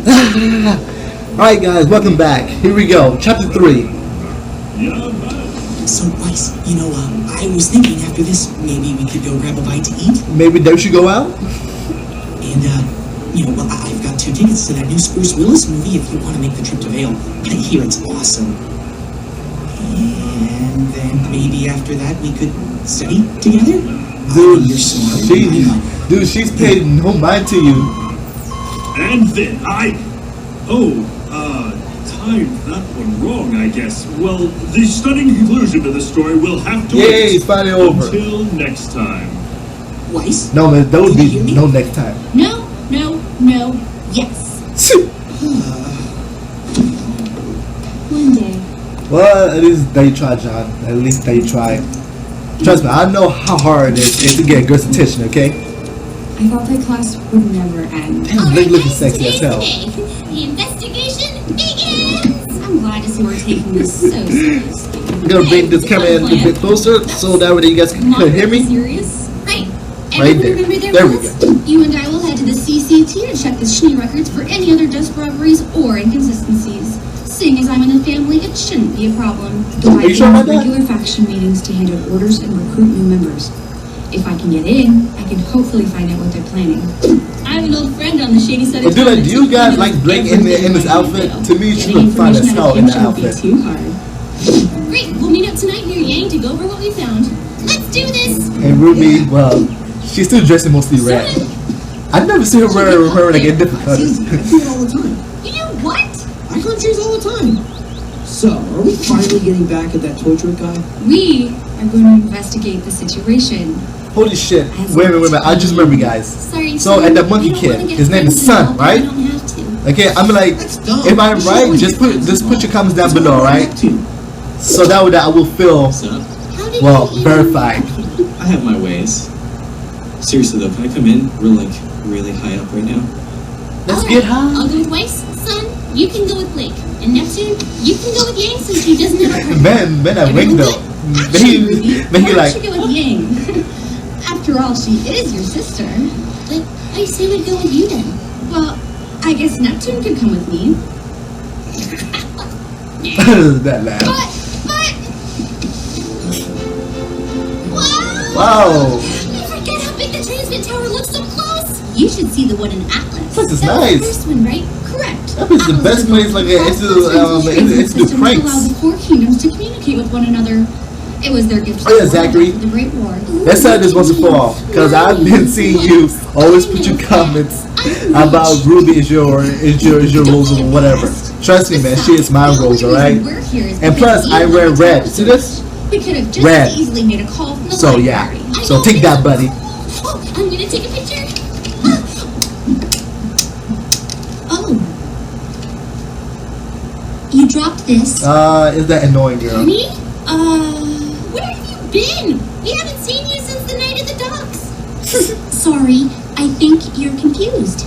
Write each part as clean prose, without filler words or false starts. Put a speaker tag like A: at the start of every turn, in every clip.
A: Alright guys, welcome back. Here we go. Chapter 3.
B: So, Weiss, I was thinking after this, maybe we could go grab a bite to eat.
A: Maybe they should go out?
B: And, I've got 2 tickets to that new Bruce Willis movie if you want to make the trip to Vale. I hear it's awesome. And then maybe after that we could study together?
A: Dude,
B: you're smart.
A: She's paid no mind to you.
C: And then timed that one wrong, I guess. Well, the stunning conclusion to the story will have to wait.
A: Yay, it's finally over.
C: Until next time.
B: Weiss?
A: No, man, that would be no next time.
D: No, yes. One day.
A: Well, at least they try, John. At least they try. Trust me, I know how hard it is to get girls' attention, okay?
D: I thought that class would never end.
A: Blake looking sexy as hell.
D: The investigation begins! I'm glad to see we're taking this so seriously.
A: I'm gonna bring this camera in a bit closer so that way you guys can hear me.
D: Serious? Right.
A: Right there. There we go.
D: You and I will head to the CCT to check the Schnee records for any other desk robberies or inconsistencies. Seeing as I'm in the family, it shouldn't be a problem.
A: Are you sure about that?
D: Regular faction meetings to hand out orders and recruit new members. If I can get in, I can hopefully find out what they're planning. I have an old friend on the shady side of
A: town. Dude, do you guys like Blake in this outfit? To me, she look fine as hell in the outfit.
D: Too hard. Great, we'll meet up tonight near Yang to go over what we found. Let's do this!
A: And Ruby, well, she's still dressed in mostly red. I've never seen her wear like a different colors.
B: I see it all the time.
D: You do what?
B: I climb trees all the time. So, are we finally getting back at that toy truck guy?
D: We are going to investigate the situation.
A: Holy shit. Wait a minute. I just remember, guys.
D: Sorry,
A: so, and that monkey kid, his name is Sun, right? Okay, I'm like, if I'm right, just put your comments down below, right? So that way I will feel, well, verified.
E: I have my ways. Seriously though, can I come in? We're like really high up right now.
A: Let's get high.
D: I'll go with Weiss. Sun, you can go with Blake. And Neptune, you can go with Yang since he doesn't have a partner.
A: Man, I wing though. Make you like.
D: Why don't you go with Yang? After all, she is your sister. Like, I say we'd go with you then. Well, I guess Neptune could come with me.
A: That laugh.
D: But.
A: Wow.
D: You forget how big the transmit tower looks so close. You should see the one in Atlas.
A: This is
D: That
A: nice.
D: was the first one, right? Correct.
A: That is the best place. Like it's the pranks.
D: Allow the 4 kingdoms to communicate with one another. It was their gift to
A: Oh yeah,
D: the world
A: Zachary.
D: after the Great War.
A: Let's start this once and for all, because I've been seeing you always put your comments about Ruby is your rose or whatever. Trust me, man, she is my rose, alright? And plus, I wear red. See this?
D: We could have just
A: Red.
D: easily made a call from the
A: So
D: library.
A: yeah. So take that, buddy.
D: Oh, I'm gonna take a picture. Oh. You dropped this.
A: Is that annoying, girl?
D: Me? Where have you been? We haven't seen you since the night at the docks. Sorry, I think you're confused.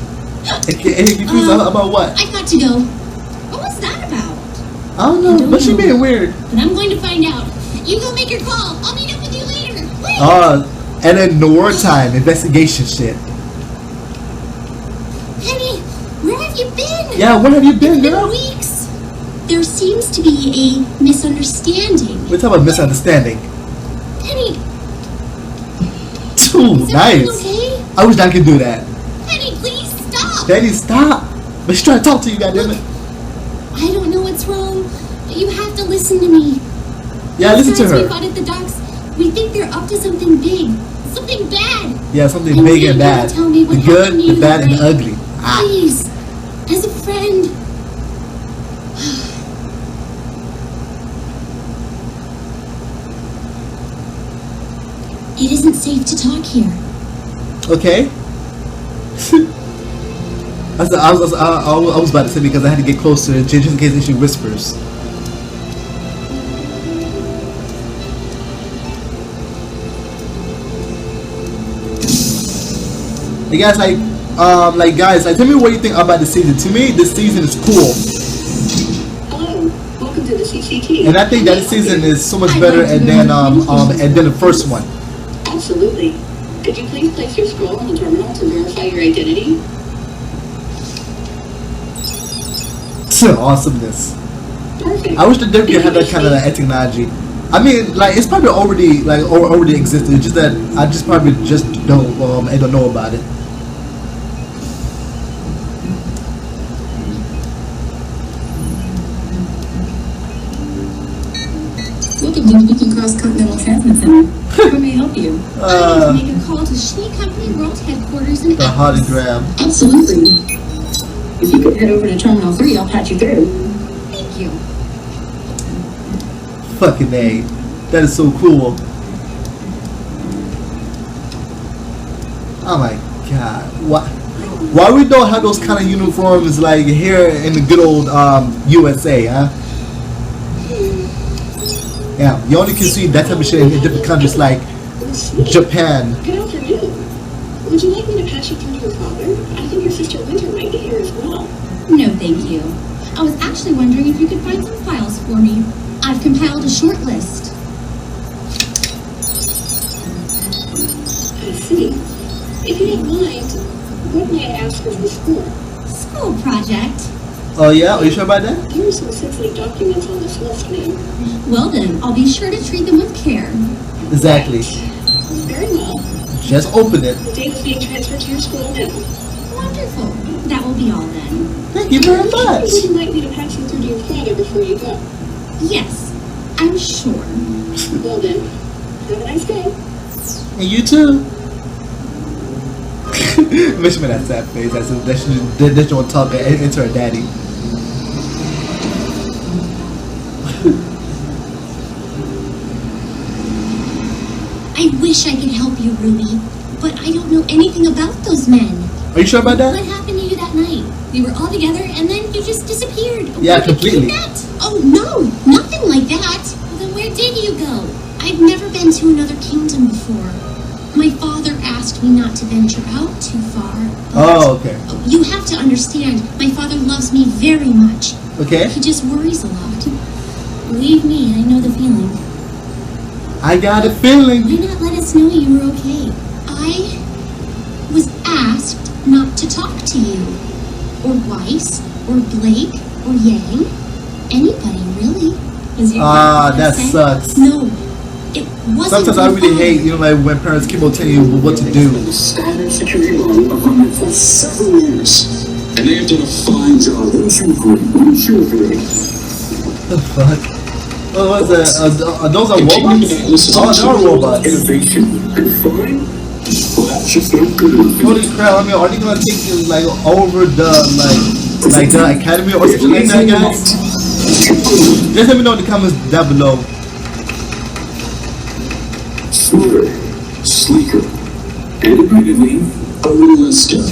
A: Confused about what?
D: I've got to go. What was that about?
A: I don't know, but she being weird.
D: But I'm going to find out. You go make your call. I'll meet up with you later. Wait.
A: And then the wartime investigation shit.
D: Penny, where have you been?
A: Yeah, where have you been,
D: It's been
A: girl?
D: weeks. There seems to be a misunderstanding.
A: We're talking about misunderstanding.
D: Penny,
A: Ooh,
D: is
A: nice.
D: everything okay?
A: I wish I could do that.
D: Penny, please stop.
A: Daddy, stop. But she's trying to talk to you, goddammit.
D: I don't know what's wrong, but you have to listen to me.
A: Yeah, listen to
D: Besides, we
A: her.
D: fought at the docks. We think they're up to something big, something bad.
A: Yeah, something
D: And
A: big
D: you
A: and
D: gotta
A: bad.
D: tell me
A: The
D: what
A: good,
D: happened to
A: the
D: you,
A: bad, and the
D: right?
A: ugly. Ah.
D: Please, as a friend. It isn't safe to talk here.
A: Okay. I was about to say because I had to get closer just in case she whispers. Hey guys, guys, tell me what you think about the season. To me, this season is cool,
F: Hello, welcome to the CCT.
A: and I think that this season is so much better and then the first one.
F: Absolutely. Could you please place your scroll in the terminal to verify your identity?
A: Awesomeness.
F: Perfect.
A: I wish that Derek had that kind of technology. I mean, like it's probably already already existed. It's just that I just probably just don't I don't know about it.
G: Welcome to Speaking Cross Continental Transmit Center. How may I help you?
D: I need to make a call to Schnee Company World Headquarters in
A: The
D: Atlas.
A: hologram.
G: Absolutely. If you could head over to Terminal 3, I'll patch you through.
D: Thank you.
A: Fucking A. That is so cool. Oh my god. Why we don't have those kind of uniforms like here in the good old USA, huh? Yeah, you only can see that type of shit in different countries like Japan.
F: Good afternoon. Would you like me to pass you through to your father? I think your sister Winter might be here as well.
D: No, thank you. I was actually wondering if you could find some files for me. I've compiled a short list.
F: I see. If you don't mind, what may I ask of the school?
D: School project.
A: Oh yeah? Are you sure about that?
F: Here are some sensitive documents on this list, ma'am.
D: Well then, I'll be sure to treat them with care.
A: Exactly.
F: Very well.
A: Just open it.
F: The data's being transferred to your school now.
D: Wonderful. That will be all then.
A: Thank you very much.
F: Would you like me to pass you through to your father before you go?
D: Yes, I'm sure.
F: Well then, have a nice day.
A: And you too. Wish me that sad face. That's that she won't talk into her daddy.
D: I wish I could help you, Ruby, but I don't know anything about those men.
A: Are you sure about
D: What
A: that?
D: happened to you that night? We were all together and then you just disappeared.
A: Yeah,
D: Were you
A: completely.
D: kidnapped? Oh no, nothing like that. Well, then where did you go? I've never been to another kingdom before. My father asked me not to venture out too far. But
A: Oh, okay.
D: you have to understand, my father loves me very much.
A: Okay.
D: He just worries a lot. Believe me, I know the feeling.
A: I got a feeling.
D: Why not let us know you were okay? I was asked not to talk to you. Or Weiss, or Blake, or Yang. Anybody, really. Was your grandfather
A: That
D: say?
A: sucks.
D: No, it wasn't
A: Sometimes I
D: my
A: really
D: father.
A: hate, like when parents keep on telling you what to do.
H: The standard security line equipment for several years. And they have done a fine job. Wouldn't you agree? Wouldn't you agree?
A: The fuck? Oh, what's that? Those are robots? Oh, they are robots.
H: Innovation and fine? Well, that's just not good enough.
A: Holy crap, I mean, are they gonna take you, like, over the, like the academy or something like that, guys? Just let me know in the comments down below.
H: Smoother, sleeker, and admittedly, a little less stiff.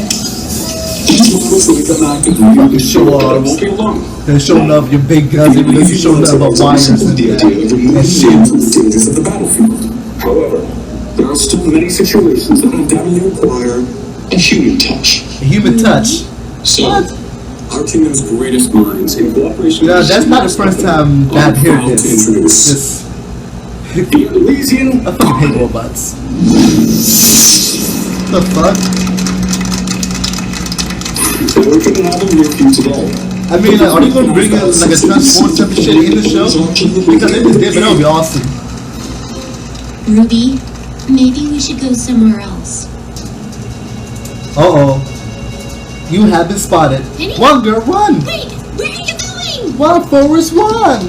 H: These models will come back and
A: Fucking show
H: but it
A: off.
H: won't be long.
A: They're showing off your big guns, even though you're showing up about wires and
H: the idea of removing
A: and shit.
H: from the dangers of the battlefield. However, there are still many situations that undoubtedly require a human touch.
A: A human touch.
H: So,
A: What?
H: our kingdom's greatest minds, in cooperation
A: Yeah,
H: with
A: that's not the first time that I've heard
H: proud to
A: this.
H: introduce
A: This.
H: the Elysian
A: I fucking hate robots. The fuck?
H: So we're gonna have them with you today.
A: I mean, like, are they gonna bring in like a transport type of shit in the show? Because if they did, that would be awesome.
D: Ruby, maybe we should go somewhere else.
A: Uh-oh. You have been spotted.
D: Penny?
A: Run, girl, run!
D: Wait, where are you going?
A: Run, Forrest, run!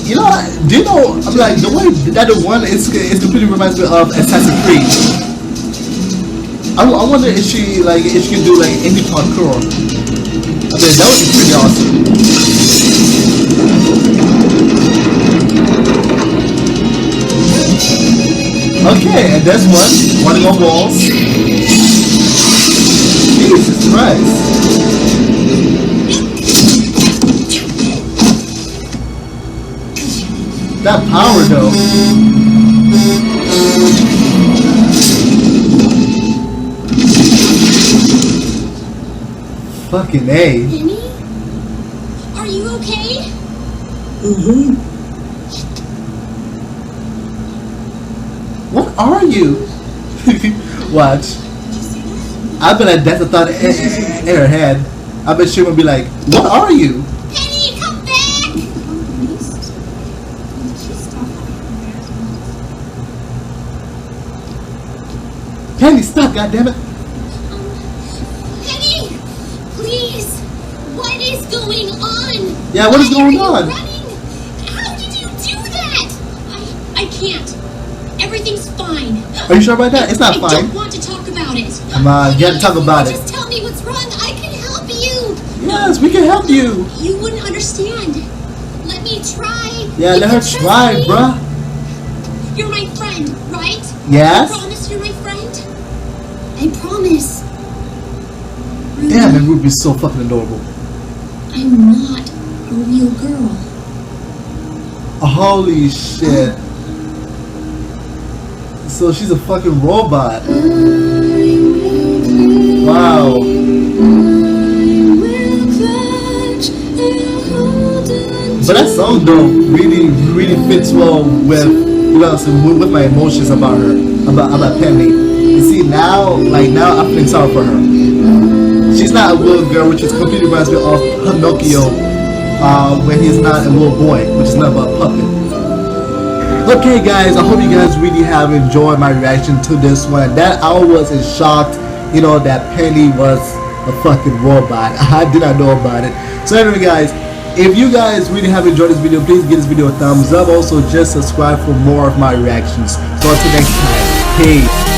A: You know, do you know, I'm like, the way that the one is completely reminds me of Assassin's Creed. I wonder if she can do like any parkour. I mean, that would be pretty awesome. Okay, and there's one running on walls. Jesus Christ. That power though. Fucking A.
D: Penny? Are you okay?
A: What are you? Watch. I bet like that's a thought in her head. I bet she would be like, "What are you?"
D: Penny, come back!
A: Penny, stop! Goddammit!
D: Penny, please. What is going on?
A: Yeah, what is
D: Why
A: going
D: are
A: on?
D: you running? How did you do that? I can't. Everything's fine.
A: Are you sure about that? It's not
D: I
A: fine.
D: don't want to talk about it.
A: Come on, you have to talk about it.
D: Just tell me what's wrong. I can help you.
A: Yes, we can help you.
D: You wouldn't understand. Let me try.
A: Yeah,
D: You
A: let her
D: can trust
A: try,
D: me.
A: bruh.
D: You're my friend, right?
A: Yes.
D: I promise you're my friend. I promise. Ruby,
A: Damn, and Ruby's so fucking adorable.
D: I'm not a real girl.
A: Holy shit. So she's a fucking robot. Wow. But that song though really fits well with, you know, with my emotions about her, about Penny. You see now I'm feeling sorry for her. She's not a little girl, which is completely reminds me of Pinocchio, when he's not a little boy, which is not about a puppet. Okay guys, I hope you guys really have enjoyed my reaction to this one. That I was in shock, you know, that Penny was a fucking robot. I did not know about it. So anyway guys, if you guys really have enjoyed this video, please give this video a thumbs up. Also just subscribe for more of my reactions. So until next time, peace.